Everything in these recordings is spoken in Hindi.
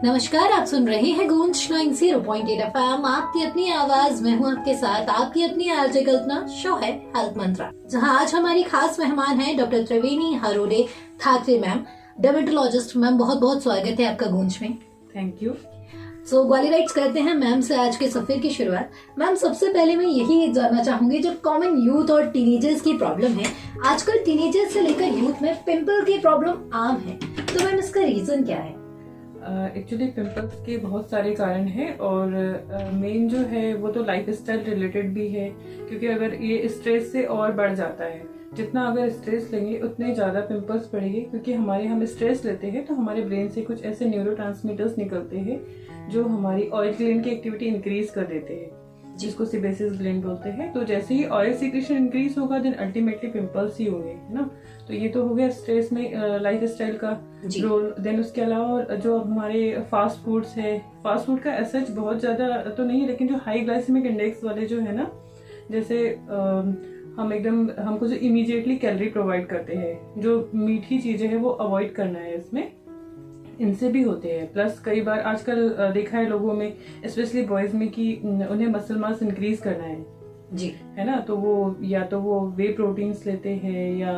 नमस्कार, आप सुन रहे हैं गूंज 90.8 FM। आपकी अपनी आवाज में हूँ आपके साथ, आपकी अपनी आरजे कल्पना। शो है हेल्थ मंत्रा, जहाँ आज हमारी खास मेहमान है डॉक्टर त्रिवेणी हरोरे ठाकरे मैम, डर्मेटोलॉजिस्ट। मैम बहुत बहुत स्वागत है आपका गूंज में। Thank you. सो ग्वालियराइट्स करते हैं मैम से आज के सफर की शुरुआत। मैम सबसे पहले मैं यही जानना चाहूंगी, जो कॉमन यूथ और टीनेजर्स की प्रॉब्लम है आजकल, टीनेजर्स से लेकर यूथ में पिंपल की प्रॉब्लम आम है, तो मैम इसका रीजन क्या है? एक्चुअली पिंपल्स के बहुत सारे कारण हैं और मेन जो है वो तो लाइफ स्टाइल रिलेटेड भी है, क्योंकि अगर ये स्ट्रेस से और बढ़ जाता है, जितना अगर स्ट्रेस लेंगे उतने ज़्यादा पिंपल्स पड़ेंगे, क्योंकि हम स्ट्रेस लेते हैं तो हमारे ब्रेन से कुछ ऐसे न्यूरोट्रांसमीटर्स निकलते हैं जो हमारी ऑयल ग्लैंड की एक्टिविटी इंक्रीज कर देते हैं, जिसको सेबेसियस ग्लैंड बोलते हैं। तो जैसे ही ऑयल सीक्रेशन इंक्रीज होगा देन अल्टीमेटली पिंपल्स ही होंगे, है ना। तो ये तो हो गया स्ट्रेस में लाइफ स्टाइल का रोल। देन उसके अलावा जो हमारे फास्ट फूड्स है, फास्ट फूड का एसच बहुत ज़्यादा तो नहीं है, लेकिन जो हाई ग्लाइसेमिक इंडेक्स वाले जो है ना, जैसे हमको जो इमीडिएटली कैलोरी प्रोवाइड करते हैं, जो मीठी चीज़ें हैं वो अवॉइड करना है इसमें, इनसे भी होते हैं। प्लस कई बार आजकल देखा है लोगों में, स्पेशली बॉयज में, कि उन्हें मसल मास इंक्रीज करना है जी, है ना। तो वो या तो वो वे प्रोटीन्स लेते हैं या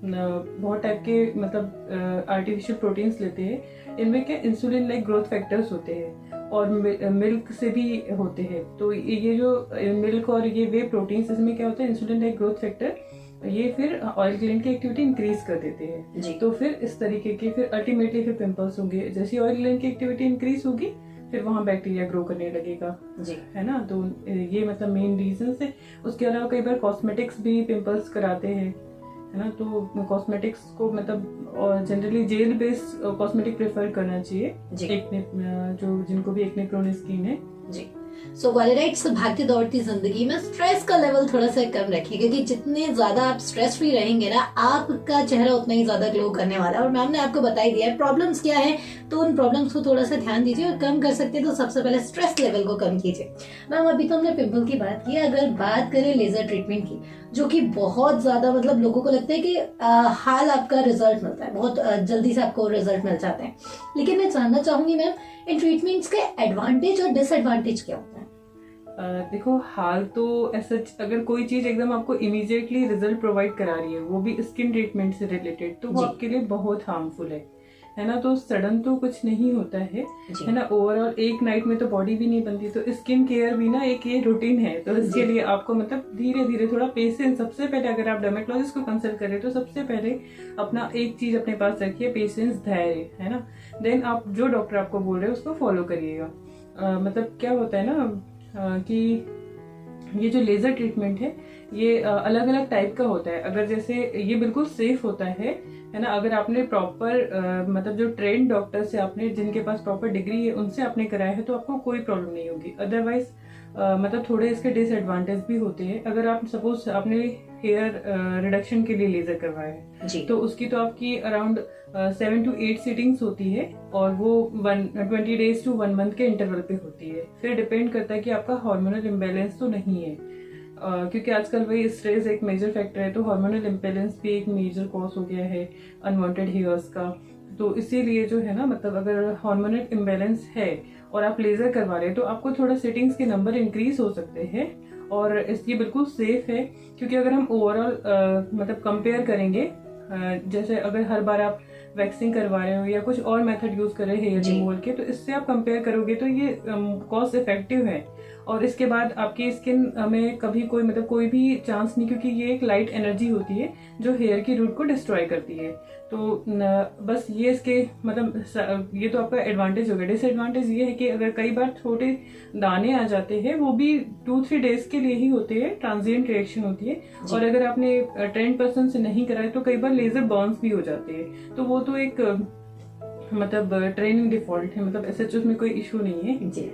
बहुत टाइप के मतलब आर्टिफिशियल प्रोटीन्स लेते हैं। इनमें क्या इंसुलिन लाइक ग्रोथ फैक्टर्स होते हैं और मिल्क से भी होते हैं। तो ये जो मिल्क और ये वे प्रोटीन्स, इसमें क्या होता है, इंसुलिन लाइक ग्रोथ फैक्टर, ये फिर ऑयल ग्लैंड की एक्टिविटी इंक्रीज कर देते हैं जी। तो फिर इस तरीके के फिर अल्टीमेटली फिर पिंपल्स होंगे। जैसे ऑयल ग्लैंड की एक्टिविटी इंक्रीज होगी फिर वहाँ बैक्टीरिया ग्रो करने लगेगा जी, है ना। तो ये मतलब मेन रीजन है। उसके अलावा कई बार कॉस्मेटिक्स भी पिंपल्स कराते हैं, है ना। तो कॉस्मेटिक्स को मतलब और generally gel based cosmetic prefer करना चाहिए जो जिनको भी एक्ने प्रोन स्किन है जी। सो ग्वालियराइट्स भागती दौड़ती जिंदगी में स्ट्रेस का लेवल थोड़ा सा कम रखिए, क्योंकि जितने ज्यादा आप स्ट्रेस फ्री रहेंगे ना, आपका चेहरा उतना ही ज्यादा ग्लो करने वाला है। और मैम ने आपको बता ही दिया है प्रॉब्लम्स क्या है, तो उन प्रॉब्लम्स को थोड़ा सा ध्यान दीजिए और कम कर सकते हैं तो सबसे पहले स्ट्रेस लेवल को कम कीजिए। मैम अभी तो हमने पिंपल की बात की, अगर बात करें लेजर ट्रीटमेंट की, जो कि बहुत ज्यादा मतलब लोगों को लगता है कि हाल आपका रिजल्ट मिलता है, बहुत जल्दी से आपको रिजल्ट मिल जाता है, लेकिन मैं जानना चाहूंगी मैम इन ट्रीटमेंट्स के एडवांटेज और डिसएडवांटेज क्या होता है? देखो, हाल तो ऐसा अगर कोई चीज एकदम आपको इमीडिएटली रिजल्ट प्रोवाइड करा रही है, वो भी स्किन ट्रीटमेंट से रिलेटेड, तो वो आपके लिए बहुत हार्मफुल है ना। तो सडन तो कुछ नहीं होता है ना। ओवरऑल एक नाइट में तो बॉडी भी नहीं बनती, तो स्किन केयर भी ना एक ये रूटीन है। तो इसके लिए आपको मतलब धीरे धीरे थोड़ा पेशेंस, सबसे पहले अगर आप डर्मेटोलॉजिस्ट को कंसल्ट करें तो सबसे पहले अपना एक चीज अपने पास रखिए, पेशेंस, धैर्य, है ना। देन आप जो डॉक्टर आपको बोल रहे हैं उसको फॉलो करिएगा। मतलब क्या होता है ना कि ये जो लेजर ट्रीटमेंट है ये अलग अलग टाइप का होता है। अगर जैसे ये बिल्कुल सेफ होता है ना, अगर आपने प्रॉपर मतलब जो ट्रेन डॉक्टर से आपने, जिनके पास प्रॉपर डिग्री है, उनसे आपने कराया है तो आपको कोई प्रॉब्लम नहीं होगी। अदरवाइज मतलब थोड़े इसके डिसएडवांटेज भी होते हैं। अगर आप सपोज आपने हेयर रिडक्शन के लिए लेजर करवाया है तो उसकी तो आपकी अराउंड 7 to 8 सीटिंग्स होती है और वो 20 days to 1 month के इंटरवल पे होती है। फिर डिपेंड करता है कि आपका हार्मोनल इम्बैलेंस तो नहीं है, क्योंकि आजकल वही स्ट्रेस एक मेजर फैक्टर है, तो हार्मोनल इम्बैलेंस भी एक मेजर कॉज हो गया है अनवांटेड हेयर्स का। तो इसीलिए जो है ना, मतलब अगर हार्मोनल इम्बैलेंस है और आप लेजर करवा रहे हैं तो आपको थोड़ा सेटिंग्स के नंबर इंक्रीज हो सकते हैं। और ये बिल्कुल सेफ है, क्योंकि अगर हम ओवरऑल मतलब कंपेयर करेंगे, जैसे अगर हर बार आप वैक्सिंग करवा रहे हो या कुछ और मेथड यूज कर रहे हैं हेयर रिमूवल के, तो इससे आप कंपेयर करोगे तो ये कॉस्ट इफेक्टिव है। और इसके बाद आपकी स्किन में कभी कोई भी चांस नहीं, क्योंकि ये एक लाइट एनर्जी होती है जो हेयर की रूट को डिस्ट्रॉय करती है। तो बस ये इसके मतलब ये तो आपका एडवांटेज हो गया। डिसएडवांटेज ये है कि अगर कई बार छोटे दाने आ जाते हैं, वो भी 2-3 days के लिए ही होते हैं, ट्रांजिएंट रिएक्शन होती है। और अगर आपने ट्रेंड पर्सन से नहीं कराया तो कई बार लेजर बर्न्स भी हो जाते हैं। तो वो तो एक मतलब ट्रेनिंग डिफॉल्ट है, मतलब ऐसे उसमें कोई इशू नहीं है जी।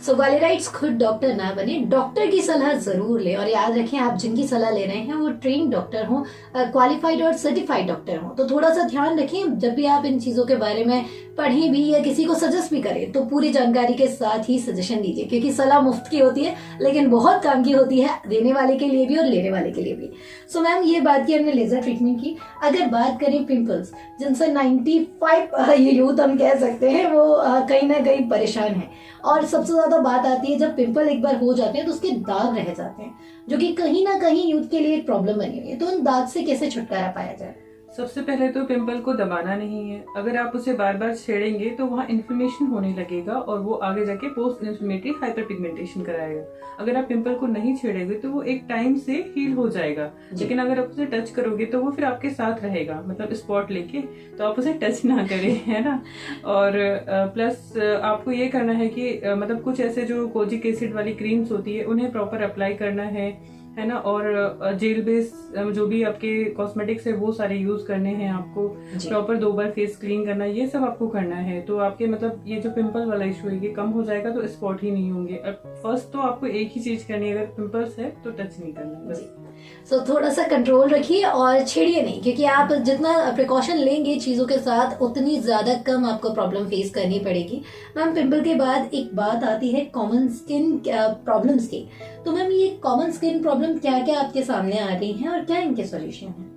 सो ग्वालियराइट्स खुद डॉक्टर ना बने, डॉक्टर की सलाह जरूर ले। और याद रखें, आप जिनकी सलाह ले रहे हैं वो ट्रेन डॉक्टर हो, क्वालिफाइड और सर्टिफाइड डॉक्टर हो। तो थोड़ा सा ध्यान रखें जब भी आप इन चीजों के बारे में पढ़ें भी या किसी को सजेस्ट भी करें तो पूरी जानकारी के साथ ही सजेशन दीजिए, क्योंकि सलाह मुफ्त की होती है लेकिन बहुत काम की होती है, देने वाले के लिए भी और लेने वाले के लिए भी। सो मैम ये बात की हमने लेजर ट्रीटमेंट की। अगर बात करें पिंपल्स, जिनसे 95 यूथ हम कह सकते हैं वो कहीं ना कहीं परेशान है। और सबसे ज्यादा बात आती है जब पिंपल एक बार हो जाते हैं तो उसके दाग रह जाते हैं, जो कि कहीं ना कहीं यूथ के लिए एक प्रॉब्लम बनी हुई है। तो उन दाग से कैसे छुटकारा पाया जाए? सबसे पहले तो पिंपल को दबाना नहीं है। अगर आप उसे बार बार छेड़ेंगे तो वहाँ इन्फ्लेमेशन होने लगेगा और वो आगे जाके पोस्ट इन्फ्लेमेटरी हाइपर पिगमेंटेशन कराएगा। अगर आप पिंपल को नहीं छेड़ेंगे तो वो एक टाइम से हील हो जाएगा, लेकिन अगर आप उसे टच करोगे तो वो फिर आपके साथ रहेगा, मतलब स्पॉट लेके। तो आप उसे टच ना करें, है ना। और प्लस आपको ये करना है कि मतलब कुछ ऐसे जो कोजिक एसिड वाली क्रीम्स होती है उन्हें प्रॉपर अप्लाई करना है ना। और जेल बेस जो भी आपके कॉस्मेटिक्स है वो सारे यूज करने हैं आपको। प्रॉपर 2 बार फेस क्लीन करना, ये सब आपको करना है। तो आपके मतलब ये जो पिंपल वाला इशू है ये कम हो जाएगा, तो स्पॉट ही नहीं होंगे। फर्स्ट तो आपको एक ही चीज करनी है, अगर पिंपल्स है तो टच नहीं करना बस। सो थोड़ा सा कंट्रोल रखिए और छेड़िए नहीं, क्योंकि आप जितना प्रिकॉशन लेंगे चीजों के साथ उतनी ज्यादा कम आपको प्रॉब्लम फेस करनी पड़ेगी। मैम, पिंपल के बाद एक बात आती है कॉमन स्किन प्रॉब्लम्स की। तो मैम, ये कॉमन स्किन प्रॉब्लम क्या क्या आपके सामने आ रही हैं और क्या इनके सॉल्यूशन हैं?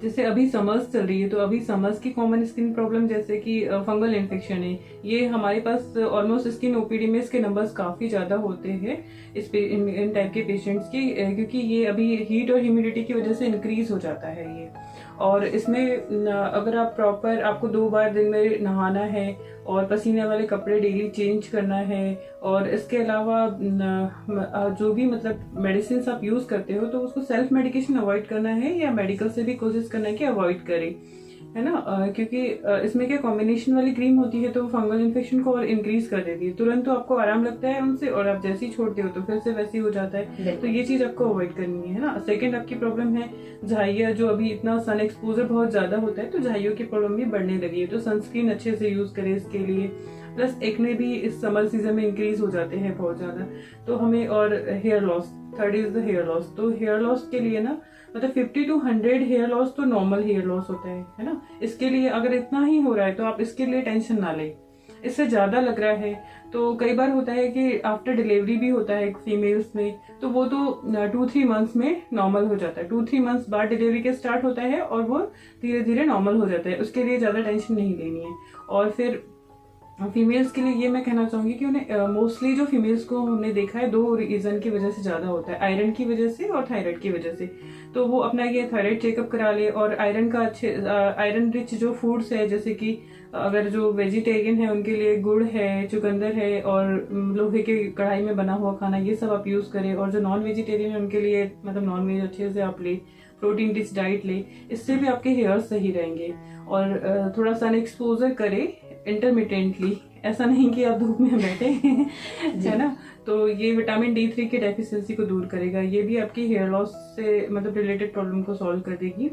जैसे अभी समर्स चल रही है तो अभी समर्स की कॉमन स्किन प्रॉब्लम जैसे कि फंगल इन्फेक्शन है, ये हमारे पास ऑलमोस्ट स्किन ओपीडी में इसके नंबर्स काफी ज्यादा होते हैं इन टाइप के पेशेंट्स की, क्योंकि ये अभी हीट और ह्यूमिडिटी की वजह से इंक्रीज हो जाता है ये। और इसमें अगर आप प्रॉपर, आपको 2 बार दिन में नहाना है और पसीने वाले कपड़े डेली चेंज करना है। और इसके अलावा जो भी मतलब मेडिसिन आप यूज करते हो तो उसको सेल्फ मेडिकेशन अवॉइड करना है, या मेडिकल से भी कोशिश करना है कि अवॉइड करें, है ना। क्योंकि इसमें क्या कॉम्बिनेशन वाली क्रीम होती है तो फंगल इन्फेक्शन को और इंक्रीज कर देती है। तुरंत तो आपको आराम लगता है उनसे, और आप जैसे ही छोड़ते हो तो फिर से वैसे ही हो जाता है। तो ये चीज आपको अवॉइड करनी है ना। सेकंड आपकी प्रॉब्लम है झाइया, जो अभी इतना सन एक्सपोजर बहुत ज्यादा होता है तो झाइयों की प्रॉब्लम भी बढ़ने लगी है। तो सनस्क्रीन अच्छे से यूज करें इसके लिए। प्लस एक्ने भी इस समर सीजन में इंक्रीज हो जाते हैं बहुत ज्यादा, तो हमें। और hair loss, third is the hair loss. तो हेयर लॉस के लिए ना मतलब 50 to 100 हेयर लॉस तो नॉर्मल हेयर लॉस होता है ना। इसके लिए अगर इतना ही हो रहा है तो आप इसके लिए टेंशन ना लें। इससे ज्यादा लग रहा है तो कई बार होता है कि आफ्टर डिलीवरी भी होता है फीमेल्स में, तो वो तो 2-3 मंथ्स में नॉर्मल हो जाता है। 2-3 मंथ्स बाद डिलीवरी के स्टार्ट होता है और वो धीरे धीरे नॉर्मल हो जाता है। उसके लिए ज्यादा टेंशन नहीं लेनी है। और फिर फीमेल्स के लिए ये मैं कहना चाहूंगी कि उन्हें मोस्टली जो फीमेल्स को हमने देखा है 2 रीजन की वजह से ज्यादा होता है, आयरन की वजह से और थायराइड की वजह से। तो वो अपना ये थायराइड चेकअप करा ले। और आयरन का आयरन रिच जो फूड्स है, जैसे कि अगर जो वेजिटेरियन है उनके लिए गुड़ है, चुकंदर है और लोहे के कढ़ाई में बना हुआ खाना, ये सब आप यूज करें। और जो नॉन वेजिटेरियन है उनके लिए मतलब नॉन वेज अच्छे से आप ले, प्रोटीन रिच डाइट ले, इससे भी आपके हेयर सही रहेंगे। और थोड़ा सन एक्सपोजर करे इंटरमिटेंटली, ऐसा नहीं कि आप धूप में बैठे है ना। तो ये विटामिन D3 की डेफिशिएंसी को दूर करेगा। ये भी आपकी हेयर लॉस से मतलब रिलेटेड प्रॉब्लम को सॉल्व कर देगी।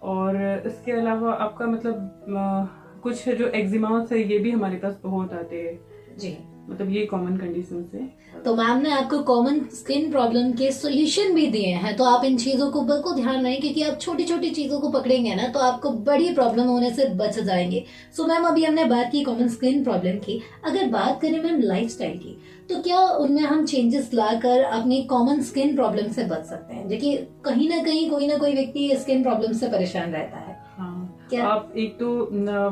और इसके अलावा आपका मतलब कुछ जो एक्जिमास है ये भी हमारे पास बहुत आते हैं जी, मतलब ये कॉमन कंडीशंस है। तो मैम ने आपको कॉमन स्किन प्रॉब्लम के सॉल्यूशन भी दिए हैं, तो आप इन चीजों को बिल्कुल ध्यान रखें, क्योंकि आप छोटी छोटी चीजों को पकड़ेंगे ना तो आपको बड़ी प्रॉब्लम होने से बच जाएंगे। सो मैम, अभी हमने बात की कॉमन स्किन प्रॉब्लम की। अगर बात करें मैम लाइफस्टाइल की, तो क्या उनमें हम चेंजेस लाकर अपनी कॉमन स्किन प्रॉब्लम से बच सकते हैं? देखिए, कहीं ना कहीं कोई ना कोई व्यक्ति स्किन प्रॉब्लम से परेशान रहता है। क्या? आप एक तो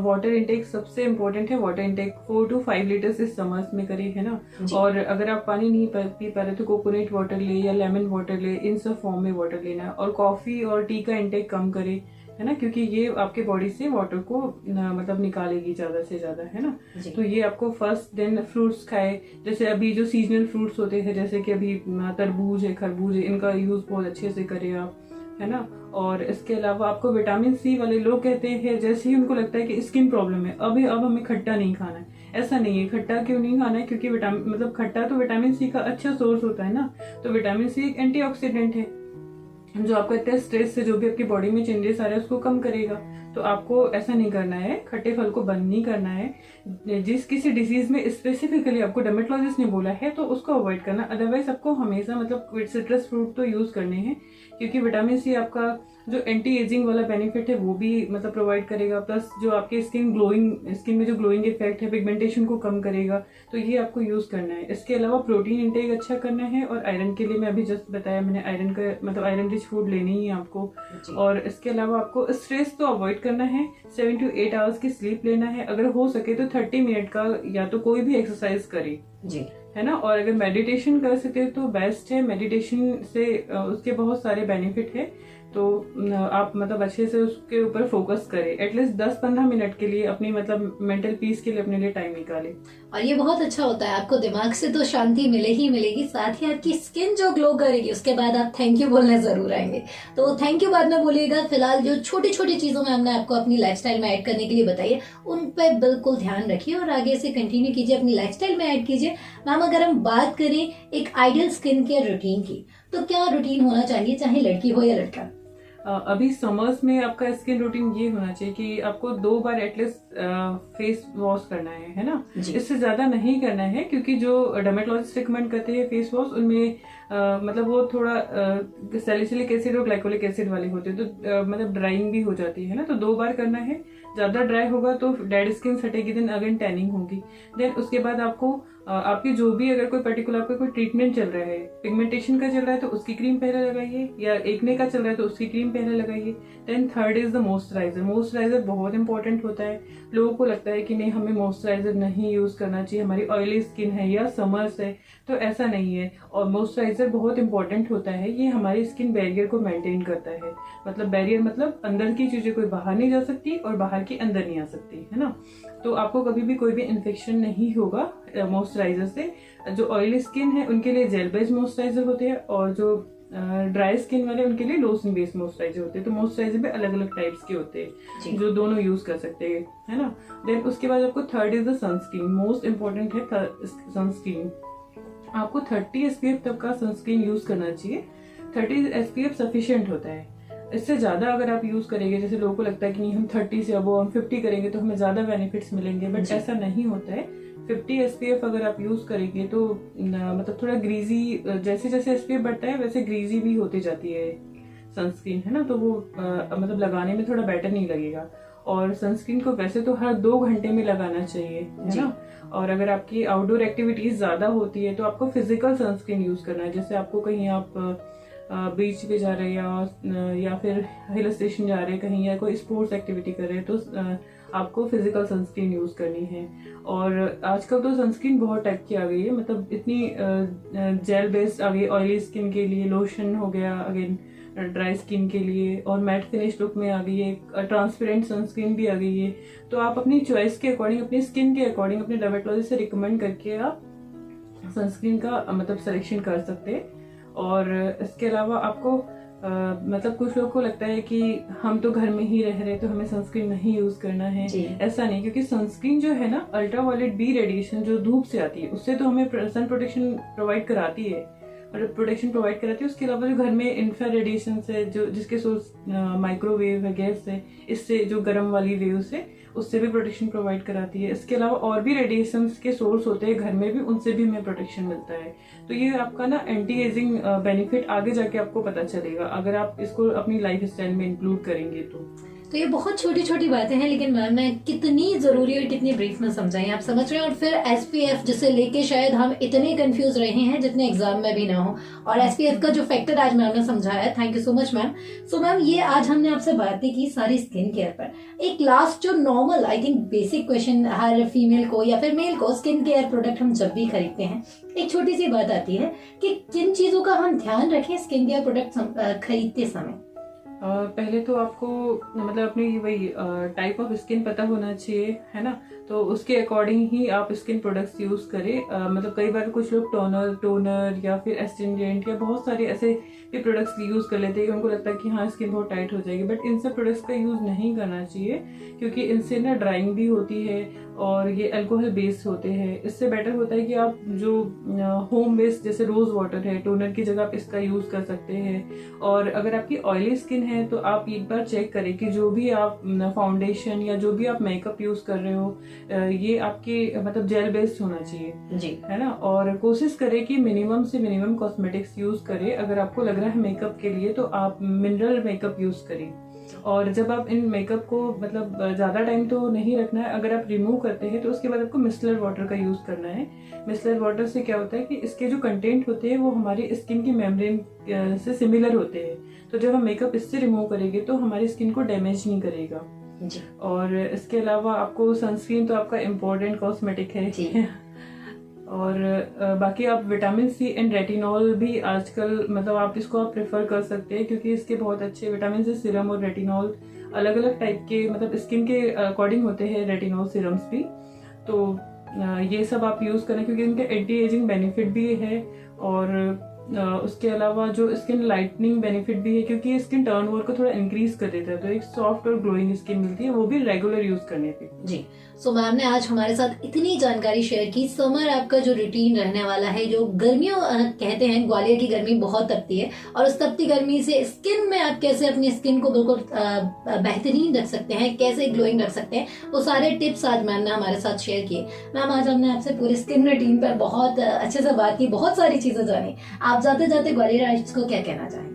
वाटर इंटेक सबसे इम्पोर्टेंट है। वाटर इंटेक 4 to 5 लीटर्स इस समर्स में करें, है ना। और अगर आप पानी नहीं पी पा रहे तो कोकोनट वाटर ले या लेमन वाटर ले, इन सब फॉर्म में वाटर लेना है। और कॉफी और टी का इंटेक कम करें, है ना, क्योंकि ये आपके बॉडी से वाटर को मतलब निकालेगी ज्यादा से ज्यादा, है ना। तो ये आपको फर्स्ट। देन फ्रूट्स खाए, जैसे अभी जो सीजनल फ्रूट्स होते हैं, जैसे कि अभी तरबूज है, खरबूज है, इनका यूज बहुत अच्छे से करें आप, है ना। और इसके अलावा आपको विटामिन सी वाले लोग कहते हैं जैसे ही उनको लगता है कि स्किन प्रॉब्लम है, अब हमें खट्टा नहीं खाना है, ऐसा नहीं है। खट्टा क्यों नहीं खाना है? क्योंकि विटामिन मतलब खट्टा तो विटामिन सी का अच्छा सोर्स होता है ना। तो विटामिन सी एक एंटीऑक्सीडेंट है जो आपको इतने स्ट्रेस से जो भी आपकी बॉडी में चेंजेस आ रहे हैं उसको कम करेगा। तो आपको ऐसा नहीं करना है, खट्टे फल को बंद नहीं करना है। जिस किसी डिजीज में स्पेसिफिकली आपको डर्मेटोलॉजिस्ट ने बोला है तो उसको अवॉइड करना। अदरवाइज आपको हमेशा मतलब सिट्रस फ्रूट तो यूज करने हैं, क्योंकि विटामिन सी आपका जो एंटी एजिंग वाला बेनिफिट है वो भी मतलब प्रोवाइड करेगा। प्लस जो आपके स्किन में जो ग्लोइंग इफेक्ट है, पिगमेंटेशन को कम करेगा। तो ये आपको यूज करना है। इसके अलावा प्रोटीन इंटेक अच्छा करना है। और आयरन के लिए मैं अभी जस्ट बताया मैंने, आयरन का मतलब आयरन रिच फूड लेनी ही है आपको। और इसके अलावा आपको स्ट्रेस तो अवॉइड करना है, 7 to 8 आवर्स की स्लीप लेना है, अगर हो सके तो 30 मिनट का या तो कोई भी एक्सरसाइज करे, जी है ना। और अगर मेडिटेशन कर सके तो बेस्ट है, मेडिटेशन से उसके बहुत सारे बेनिफिट है। तो आप मतलब अच्छे से उसके ऊपर फोकस करें, एटलीस्ट 10-15 मिनट के लिए अपनी मतलब मेंटल पीस के लिए अपने लिए टाइम निकालें। और ये बहुत अच्छा होता है, आपको दिमाग से तो शांति मिले ही मिलेगी, साथ ही आपकी स्किन जो ग्लो करेगी उसके बाद आप थैंक यू बोलने जरूर आएंगे। तो थैंक यू बाद में बोलिएगा, फिलहाल जो छोटी छोटी चीजों में हमने आपको अपनी लाइफस्टाइल में ऐड करने के लिए बताइए उन पर बिल्कुल ध्यान रखिए और आगे से कंटिन्यू कीजिए, अपनी लाइफस्टाइल में ऐड कीजिए। मैम अगर हम बात करें एक आइडियल स्किन केयर रूटीन की, तो क्या रूटीन होना चाहिए, चाहे लड़की हो या लड़का? अभी समर्स में आपका स्किन रूटीन ये होना चाहिए कि आपको 2 बार एटलीस्ट फेस वॉश करना है ना। इससे ज्यादा नहीं करना है, क्योंकि जो डर्मेटोलॉजिस्ट रिकमेंड करते हैं फेस वॉश, उनमें मतलब वो थोड़ा सैलिसिलिक एसिड और ग्लाइकोलिक एसिड वाले होते हैं, तो मतलब ड्राइंग भी हो जाती है ना। तो 2 बार करना है, ज्यादा ड्राई होगा तो डेड स्किन हटेगी, देन अगेन टैनिंग होगी। देन उसके बाद आपको आपकी जो भी अगर कोई पर्टिकुलर आपका कोई ट्रीटमेंट चल रहा है, पिगमेंटेशन का चल रहा है तो उसकी क्रीम पहले लगाइए, या एक्ने का चल रहा है तो उसकी क्रीम पहले लगाइए। Then third is the moisturiser. Moisturiser बहुत इंपॉर्टेंट होता है। लोगों को लगता है कि नहीं हमें मॉइस्चराइजर नहीं यूज करना चाहिए, हमारी ऑयली स्किन है या समर्स है, तो ऐसा नहीं है। और मॉइस्चराइजर बहुत इंपॉर्टेंट होता है, ये हमारी स्किन बैरियर को मेंटेन करता है। मतलब बैरियर मतलब अंदर की चीजें कोई बाहर नहीं जा सकती और बाहर की अंदर नहीं आ सकती, है ना। तो आपको कभी भी कोई भी इन्फेक्शन नहीं होगा मॉइस्चराइजर से। जो ऑयली स्किन है उनके लिए जेल बेस्ड मॉइस्चराइजर होते हैं, और जो ड्राई स्किन वाले उनके लिए लोशन बेस्ड मॉइस्चराइजर होते हैं। तो मॉइस्चराइजर भी अलग अलग टाइप्स के होते हैं जो दोनों यूज कर सकते हैं, है ना। देन उसके बाद आपको third is the sunscreen. Most important है सनस्क्रीन। आपको 30 SPF तक का सनस्क्रीन यूज करना चाहिए। 30 SPF सफिशिएंट होता है। इससे ज्यादा अगर आप यूज करेंगे, जैसे लोगों को लगता है कि नहीं हम 30 से अबो हम 50 करेंगे तो हमें ज्यादा बेनिफिट्स मिलेंगे, बट ऐसा नहीं होता है। 50 SPF अगर आप यूज करेंगे तो मतलब थोड़ा ग्रीजी, जैसे जैसे SPF बढ़ता है वैसे ग्रीजी भी होती जाती है सनस्क्रीन, है ना। तो वो मतलब लगाने में थोड़ा बेटर नहीं लगेगा। और सनस्क्रीन को वैसे तो हर 2 घंटे में लगाना चाहिए, है ना। और अगर आपकी आउटडोर एक्टिविटीज ज्यादा होती है तो आपको फिजिकल सनस्क्रीन यूज करना है। जैसे आपको कहीं आप बीच पे जा रहे हैं या फिर हिल स्टेशन जा रहे हैं कहीं, या कोई स्पोर्ट्स एक्टिविटी कर रहे हैं, तो आपको फिजिकल सनस्क्रीन यूज करनी है। और आजकल तो सनस्क्रीन बहुत टाइप की आ गई है, मतलब इतनी जेल बेस्ड आ गई, ऑयली स्किन के लिए लोशन हो गया, अगेन ड्राई स्किन के लिए, और मैट फिनिश लुक में आ गई है, ट्रांसपेरेंट सनस्क्रीन भी आ गई है। तो आप अपनी चॉइस के अकॉर्डिंग, अपनी स्किन के अकॉर्डिंग अपने डर्मेटोलॉजिस्ट से रिकमेंड करके आप सनस्क्रीन का मतलब सिलेक्शन कर सकते हैं। और इसके अलावा आपको मतलब कुछ लोगों को लगता है कि हम तो घर में ही रह रहे तो हमें सनस्क्रीन नहीं यूज करना है। ऐसा नहीं, क्योंकि सनस्क्रीन जो है ना, अल्ट्रावायलेट बी रेडिएशन जो धूप से आती है उससे तो हमें सन प्रोटेक्शन प्रोवाइड कराती है, प्रोटेक्शन प्रोवाइड कराती है। उसके अलावा जो घर में इंफ्रा रेडिएशन से जो जिसके सोर्स माइक्रोवेव है, गैस है, इससे जो गर्म वाली वेव से उससे भी प्रोटेक्शन प्रोवाइड कराती है। इसके अलावा और भी रेडिएशन के सोर्स होते हैं घर में भी, उनसे भी हमें प्रोटेक्शन मिलता है। तो ये आपका ना एंटी एजिंग बेनिफिट आगे जाके आपको पता चलेगा अगर आप इसको अपनी लाइफ स्टाइल में इंक्लूड करेंगे तो ये बहुत छोटी छोटी बातें हैं, लेकिन मैम ने कितनी जरूरी और कितनी ब्रीफ में समझाई, आप समझ रहे हैं। और फिर SPF जिसे लेके शायद हम इतने कंफ्यूज रहे हैं जितने एग्जाम में भी ना हो, और SPF का जो फैक्टर आज मैम ने समझाया, thank you so much ma'am. So ma'am ये आज हमने आपसे बातें की सारी स्किन केयर पर। एक लास्ट जो normal I think basic question her female को या फिर मेल को स्किन केयर प्रोडक्ट हम जब भी खरीदते हैं, एक छोटी सी बात आती है कि किन चीजों का हम ध्यान रखें स्किन केयर प्रोडक्ट खरीदते समय। पहले तो आपको मतलब अपनी वही टाइप ऑफ स्किन पता होना चाहिए, है ना। तो उसके अकॉर्डिंग ही आप स्किन प्रोडक्ट्स यूज करें। मतलब कई बार कुछ लोग टोनर या फिर एस्टेंजेंट या बहुत सारे ऐसे भी प्रोडक्ट्स यूज कर लेते हैं कि उनको लगता है कि हाँ स्किन बहुत टाइट हो जाएगी, बट इन सब प्रोडक्ट्स का यूज नहीं करना चाहिए, क्योंकि इनसे ना ड्राइंग भी होती है और ये अल्कोहल बेस्ड होते हैं। इससे बेटर होता है कि आप जो होम बेस्ड जैसे रोज वाटर है, टोनर की जगह आप इसका यूज कर सकते हैं। और अगर आपकी ऑयली स्किन है तो आप एक बार चेक करें कि जो भी आप फाउंडेशन या जो भी आप मेकअप यूज कर रहे हो ये आपके मतलब जेल बेस्ड होना चाहिए जी, है ना। और कोशिश करें कि मिनिमम से मिनिमम कॉस्मेटिक्स यूज करें। अगर आपको लग रहा है मेकअप के लिए तो आप मिनरल मेकअप यूज करें। और जब आप इन मेकअप को मतलब ज्यादा टाइम तो नहीं रखना है, अगर आप रिमूव करते हैं तो उसके बाद आपको मिसलर वाटर का यूज करना है। मिसलर वाटर से क्या होता है कि इसके जो कंटेंट होते हैं वो हमारी स्किन की मेम्ब्रेन से सिमिलर होते हैं, तो जब हम मेकअप इससे रिमूव करेंगे तो हमारी स्किन को डैमेज नहीं करेगा। जी और इसके अलावा आपको सनस्क्रीन तो आपका इम्पोर्टेंट कॉस्मेटिक है जी। और बाकी आप विटामिन सी एंड रेटिनॉल भी आजकल मतलब आप इसको आप प्रेफर कर सकते हैं, क्योंकि इसके बहुत अच्छे विटामिन सी सीरम और रेटिनॉल अलग अलग टाइप के मतलब स्किन के अकॉर्डिंग होते हैं रेटिनॉल सीरम्स भी। तो ये सब आप यूज़ करें क्योंकि इनके एंटी एजिंग बेनिफिट भी है और उसके अलावा जो स्किन लाइटनिंग बेनिफिट भी है, क्योंकि ये स्किन टर्नओवर को थोड़ा इंक्रीज कर देता है, तो एक सॉफ्ट और ग्लोइंग स्किन मिलती है, वो भी रेगुलर यूज करने पे। जी। सो मैम ने आज हमारे साथ इतनी जानकारी शेयर की। समर आपका जो रूटीन रहने वाला है, जो गर्मियों कहते हैं ग्वालियर की गर्मी बहुत तपती है, और उस तपती गर्मी से स्किन में आप कैसे अपनी स्किन को बिल्कुल बेहतरीन रख सकते हैं, कैसे ग्लोइंग रख सकते हैं, वो सारे टिप्स आज मैम ने हमारे साथ शेयर किए। मैम आज हमने आपसे पूरी स्किन रूटीन पर बहुत अच्छे से बात की, बहुत सारी चीजें जानी। आप जाते जाते ग्वालियर आर्टिस्ट को क्या कहना चाहेंगे?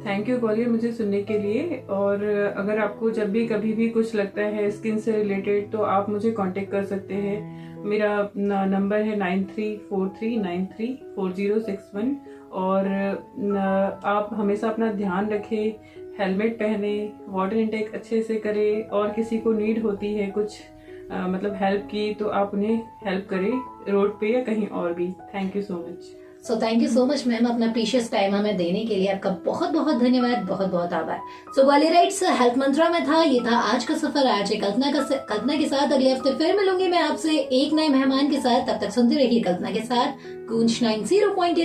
थैंक यू ग्वालियर मुझे सुनने के लिए। और अगर आपको जब भी कभी भी कुछ लगता है स्किन से रिलेटेड तो आप मुझे कांटेक्ट कर सकते हैं। मेरा नंबर है 9343934061। और आप हमेशा अपना ध्यान रखें, हेलमेट पहने, वाटर इनटेक अच्छे से करें, और किसी को नीड होती है कुछ मतलब हेल्प की तो आप उन्हें हेल्प करें रोड पे या कहीं और भी। Thank you so much. So thank you so much ma'am, अपना प्रीशियस टाइम हमें देने के लिए आपका बहुत बहुत धन्यवाद, बहुत बहुत आभार। सो ग्वालियराइट्स हेल्थ मंत्रा में था, ये था आज का सफर। आज कल्पना के साथ अगले हफ्ते फिर मिलूंगी मैं आपसे एक नए मेहमान के साथ। तब तक सुनते रहिए कल्पना के साथ गूंज 90.8